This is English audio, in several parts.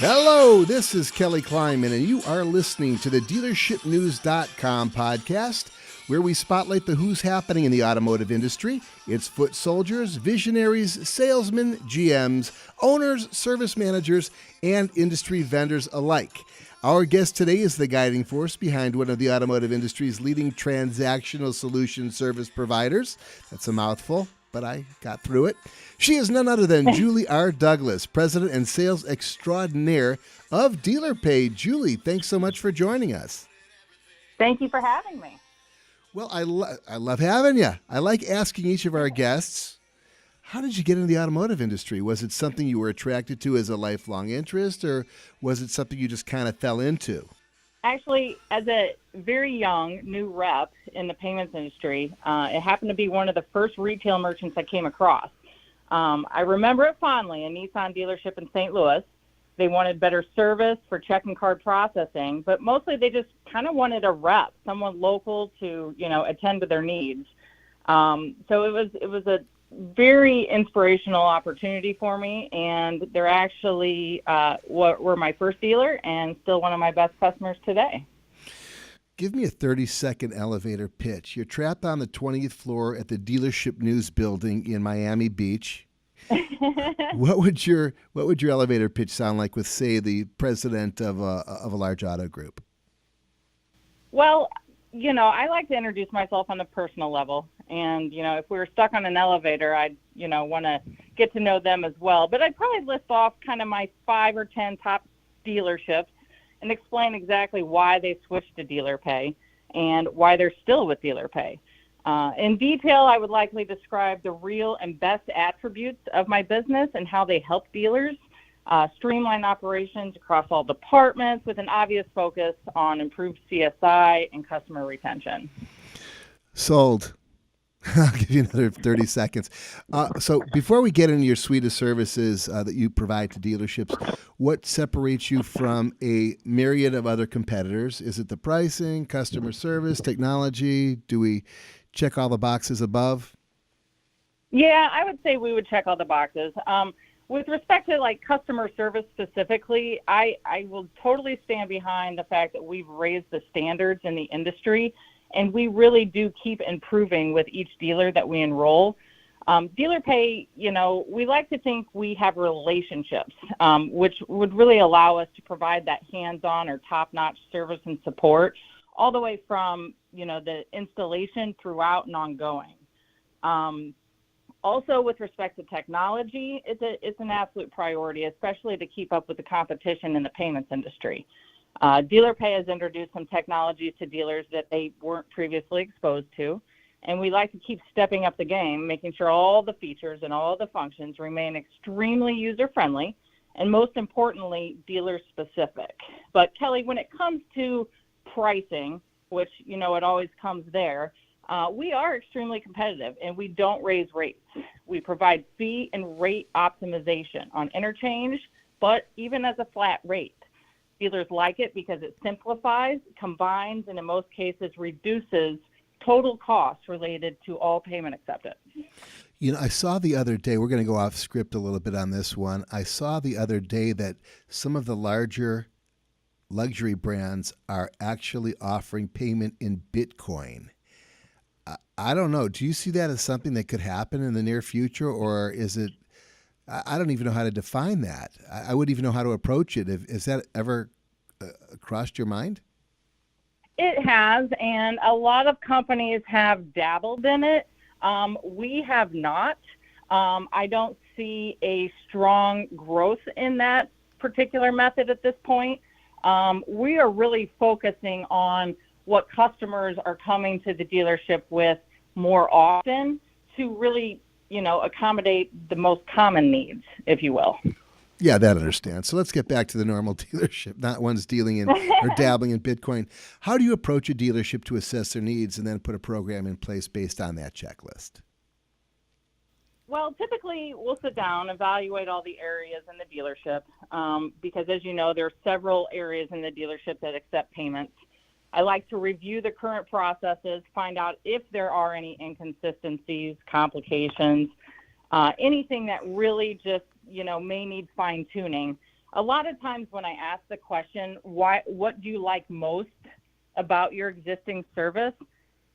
Hello, this is Kelly Kleinman, and you are listening to the DealershipNews.com podcast, where we spotlight the who's happening in the automotive industry. It's foot soldiers, visionaries, salesmen, GMs, owners, service managers, and industry vendors alike. Our guest today is the guiding force behind one of the automotive industry's leading transactional solution service providers. That's a mouthful, but I got through it. She is none other than Julie R. Douglas, President and Sales Extraordinaire of DealerPay. Julie, thanks so much for joining us. Thank you for having me. Well, I love having you. I like asking each of our guests, how did you get into the automotive industry? Was it something you were attracted to as a lifelong interest, or was it something you just kind of fell into? Actually, as a very young new rep in the payments industry, it happened to be one of the first retail merchants I came across. I remember it fondly, a Nissan dealership in St. Louis. They wanted better service for check and card processing, but mostly they just kind of wanted a rep, someone local to, attend to their needs. So it was a very inspirational opportunity for me, and they're actually were my first dealer and still one of my best customers today. Give me a 30-second elevator pitch. You're trapped on the 20th floor at the Dealership News building in Miami Beach. What would your elevator pitch sound like with, say, the president of a large auto group? Well, I like to introduce myself on a personal level. And, if we were stuck on an elevator, I'd, want to get to know them as well. But I'd probably list off kind of my 5 or 10 top dealerships and explain exactly why they switched to DealerPay and why they're still with DealerPay. In detail, I would likely describe the real and best attributes of my business and how they help dealers streamline operations across all departments with an obvious focus on improved CSI and customer retention. Sold. I'll give you another 30 seconds. So before we get into your suite of services that you provide to dealerships, what separates you from a myriad of other competitors? Is it the pricing, customer service, technology? Do we check all the boxes above? Yeah, I would say we would check all the boxes. With respect to customer service specifically, I will totally stand behind the fact that we've raised the standards in the industry, and we really do keep improving with each dealer that we enroll. DealerPay, we like to think we have relationships, which would really allow us to provide that hands-on or top-notch service and support all the way from, the installation throughout and ongoing. Also, with respect to technology, it's an absolute priority, especially to keep up with the competition in the payments industry. DealerPay has introduced some technologies to dealers that they weren't previously exposed to, and we like to keep stepping up the game, making sure all the features and all the functions remain extremely user-friendly and, most importantly, dealer-specific. But, Kelly, when it comes to pricing, which, it always comes there, we are extremely competitive, and we don't raise rates. We provide fee and rate optimization on interchange, but even as a flat rate. Dealers like it because it simplifies, combines, and in most cases reduces total costs related to all payment acceptance. I saw the other day, we're going to go off script a little bit on this one. I saw the other day that some of the larger luxury brands are actually offering payment in Bitcoin. I don't know. Do you see that as something that could happen in the near future, or is it, I don't even know how to define that. I wouldn't even know how to approach it. Has that ever crossed your mind? It has, and a lot of companies have dabbled in it. We have not. I don't see a strong growth in that particular method at this point. We are really focusing on what customers are coming to the dealership with more often to really, accommodate the most common needs, if you will. Yeah, that I understand. So let's get back to the normal dealership, not ones dealing in or dabbling in Bitcoin. How do you approach a dealership to assess their needs and then put a program in place based on that checklist? Well, typically we'll sit down, evaluate all the areas in the dealership, because as you know, there are several areas in the dealership that accept payments. I like to review the current processes, find out if there are any inconsistencies, complications, anything that really just, may need fine tuning. a lot of times when I ask the question, what do you like most about your existing service,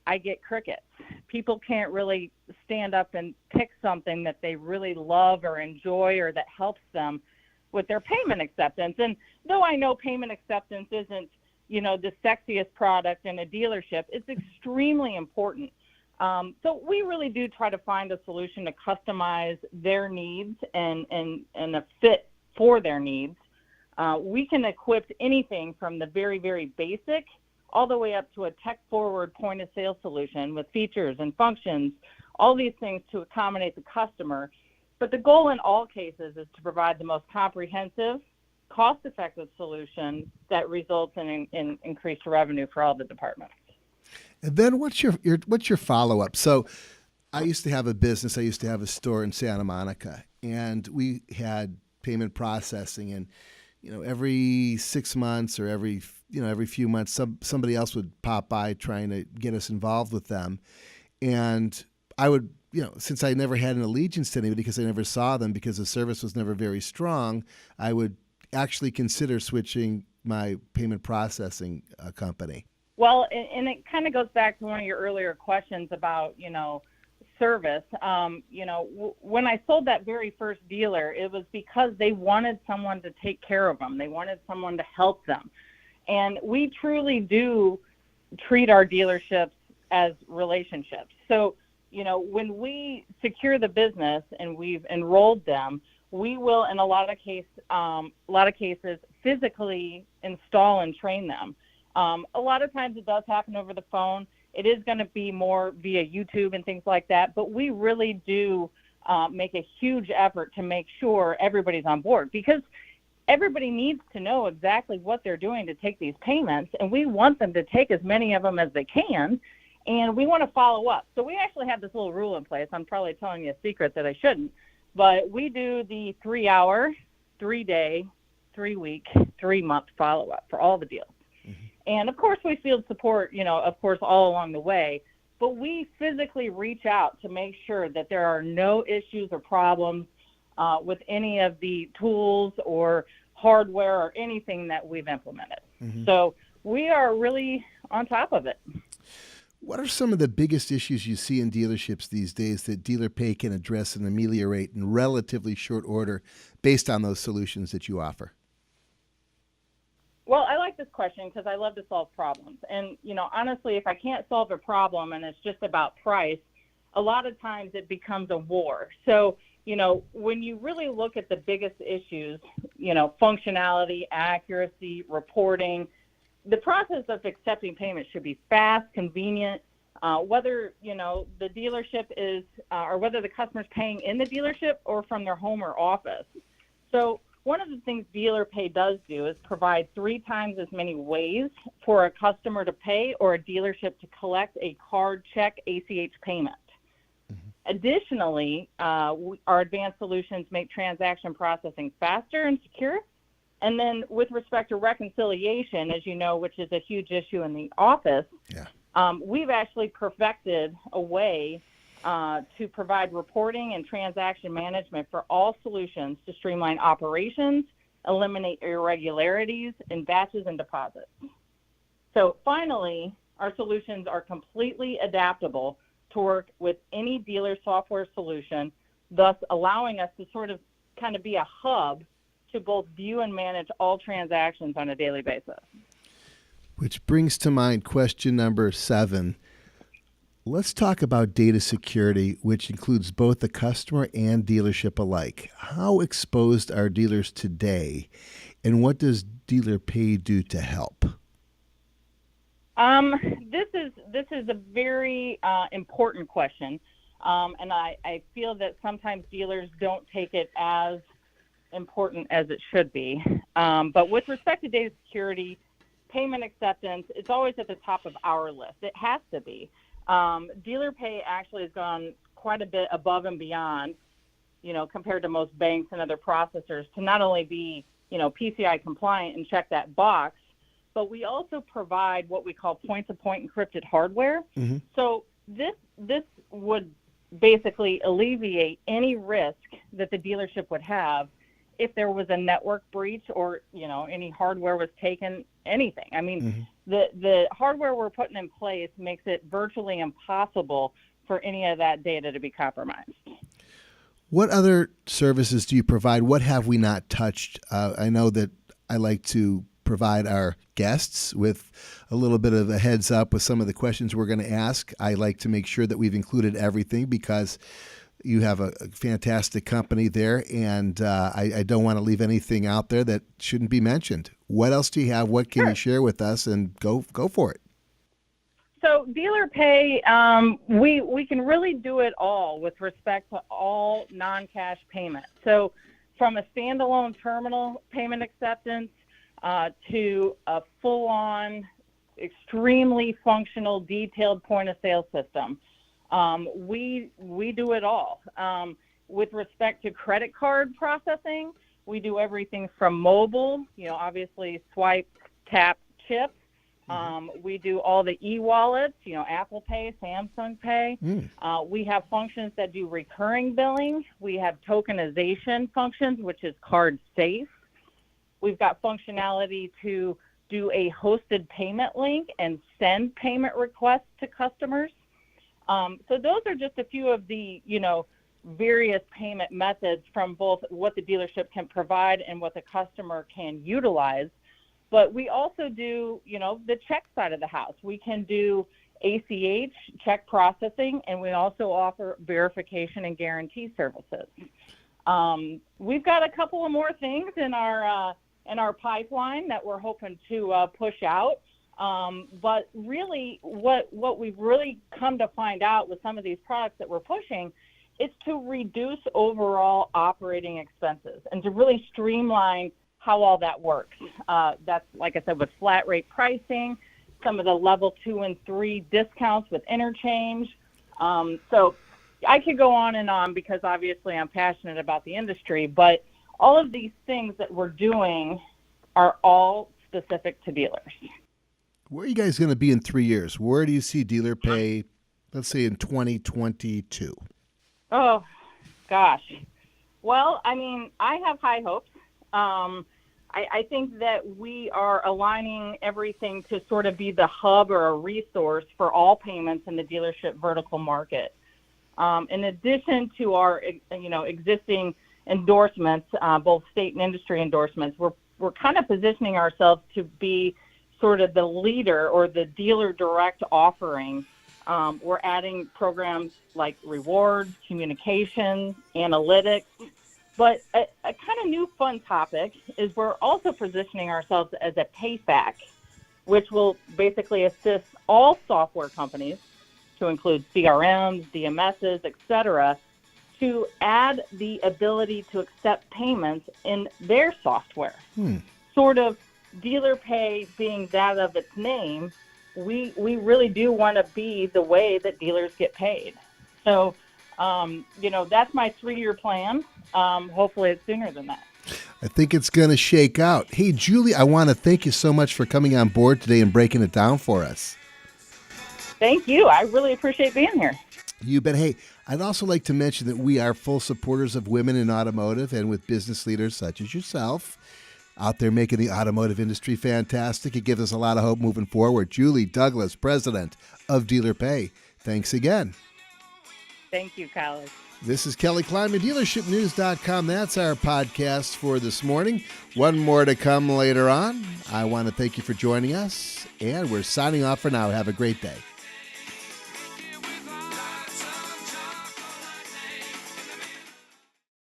I get crickets. People can't really stand up and pick something that they really love or enjoy or that helps them with their payment acceptance. And though I know payment acceptance isn't, the sexiest product in a dealership, it's extremely important. So we really do try to find a solution to customize their needs and a fit for their needs. We can equip anything from the very, very basic all the way up to a tech-forward point-of-sale solution with features and functions, all these things to accommodate the customer. But the goal in all cases is to provide the most comprehensive, cost-effective solution that results in increased revenue for all the departments. And then what's your follow-up? So I used to have a business. I used to have a store in Santa Monica, and we had payment processing, and every 6 months or every few months, somebody else would pop by trying to get us involved with them. And I would, since I never had an allegiance to anybody because I never saw them because the service was never very strong, I would actually consider switching my payment processing company. Well, and it kind of goes back to one of your earlier questions about, service. When I sold that very first dealer, it was because they wanted someone to take care of them. They wanted someone to help them. And we truly do treat our dealerships as relationships. So, when we secure the business and we've enrolled them, we will, in a lot of cases, physically install and train them. A lot of times it does happen over the phone. It is going to be more via YouTube and things like that, but we really do make a huge effort to make sure everybody's on board, because everybody needs to know exactly what they're doing to take these payments, and we want them to take as many of them as they can, and we want to follow up. So we actually have this little rule in place. I'm probably telling you a secret that I shouldn't, but we do the 3-hour, 3-day, 3-week, 3-month follow-up for all the deals. And, of course, we field support, all along the way. But we physically reach out to make sure that there are no issues or problems with any of the tools or hardware or anything that we've implemented. Mm-hmm. So we are really on top of it. What are some of the biggest issues you see in dealerships these days that Dealer Pay can address and ameliorate in relatively short order based on those solutions that you offer? Well, I like this question because I love to solve problems. And, honestly, if I can't solve a problem and it's just about price, a lot of times it becomes a war. So, when you really look at the biggest issues, functionality, accuracy, reporting, the process of accepting payments should be fast, convenient, whether, the dealership is, or whether the customer's paying in the dealership or from their home or office. So, one of the things Dealer Pay does do is provide 3 times as many ways for a customer to pay or a dealership to collect a card, check, ACH payment. Mm-hmm. Additionally, our advanced solutions make transaction processing faster and secure. And then with respect to reconciliation, as you know, which is a huge issue in the office, we've actually perfected a way to provide reporting and transaction management for all solutions to streamline operations, eliminate irregularities in batches and deposits. So finally, our solutions are completely adaptable to work with any dealer software solution, thus allowing us to sort of kind of be a hub to both view and manage all transactions on a daily basis. Which brings to mind question number 7. Let's talk about data security, which includes both the customer and dealership alike. How exposed are dealers today, and what does Dealer Pay do to help? This is a very important question, and I feel that sometimes dealers don't take it as important as it should be. But with respect to data security, payment acceptance, it's always at the top of our list. It has to be. Dealer Pay actually has gone quite a bit above and beyond, compared to most banks and other processors to not only be, PCI compliant and check that box, but we also provide what we call point-to-point encrypted hardware. Mm-hmm. So this would basically alleviate any risk that the dealership would have if there was a network breach or, any hardware was taken, anything. I mean, the hardware we're putting in place makes it virtually impossible for any of that data to be compromised. What other services do you provide? What have we not touched? I know that I like to provide our guests with a little bit of a heads up with some of the questions we're going to ask. I like to make sure that we've included everything because you have a fantastic company there, and I don't want to leave anything out there that shouldn't be mentioned. What else do you have? What can you share with us? And go for it. So Dealer Pay, we can really do it all with respect to all non-cash payments. So from a standalone terminal payment acceptance to a full-on, extremely functional, detailed point-of-sale system, we do it all. With respect to credit card processing, we do everything from mobile, obviously swipe, tap, chip. We do all the e-wallets, Apple Pay, Samsung Pay. We have functions that do recurring billing. We have tokenization functions, which is card safe. We've got functionality to do a hosted payment link and send payment requests to customers. So those are just a few of the, various payment methods from both what the dealership can provide and what the customer can utilize. But we also do, the check side of the house. We can do ACH, check processing, and we also offer verification and guarantee services. We've got a couple of more things in our pipeline that we're hoping to push out. But really, what we've really come to find out with some of these products that we're pushing is to reduce overall operating expenses and to really streamline how all that works. That's, like I said, with flat rate pricing, some of the level 2 and 3 discounts with interchange. So I could go on and on because obviously I'm passionate about the industry, but all of these things that we're doing are all specific to dealers. Where are you guys going to be in 3 years? Where do you see Dealer Pay, let's say in 2022? Oh, gosh. Well, I mean, I have high hopes. I think that we are aligning everything to sort of be the hub or a resource for all payments in the dealership vertical market. In addition to our, existing endorsements, both state and industry endorsements, we're kind of positioning ourselves to be sort of the leader or the dealer direct offering. We're adding programs like rewards, communication, analytics. But a kind of new fun topic is we're also positioning ourselves as a payback, which will basically assist all software companies, to include CRMs, DMSs, et cetera, to add the ability to accept payments in their software. Sort of Dealer Pay being that of its name, we really do want to be the way that dealers get paid. So, that's my 3-year plan. Hopefully it's sooner than that. I think it's going to shake out. Hey, Julie, I want to thank you so much for coming on board today and breaking it down for us. Thank you. I really appreciate being here. You bet. Hey, I'd also like to mention that we are full supporters of women in automotive and with business leaders such as yourself out there making the automotive industry fantastic. It gives us a lot of hope moving forward. Julie Douglas, president of Dealer Pay. Thanks again. Thank you, Kyle. This is Kelly Kleinman, DealershipNews.com. That's our podcast for this morning. One more to come later on. I want to thank you for joining us, and we're signing off for now. Have a great day.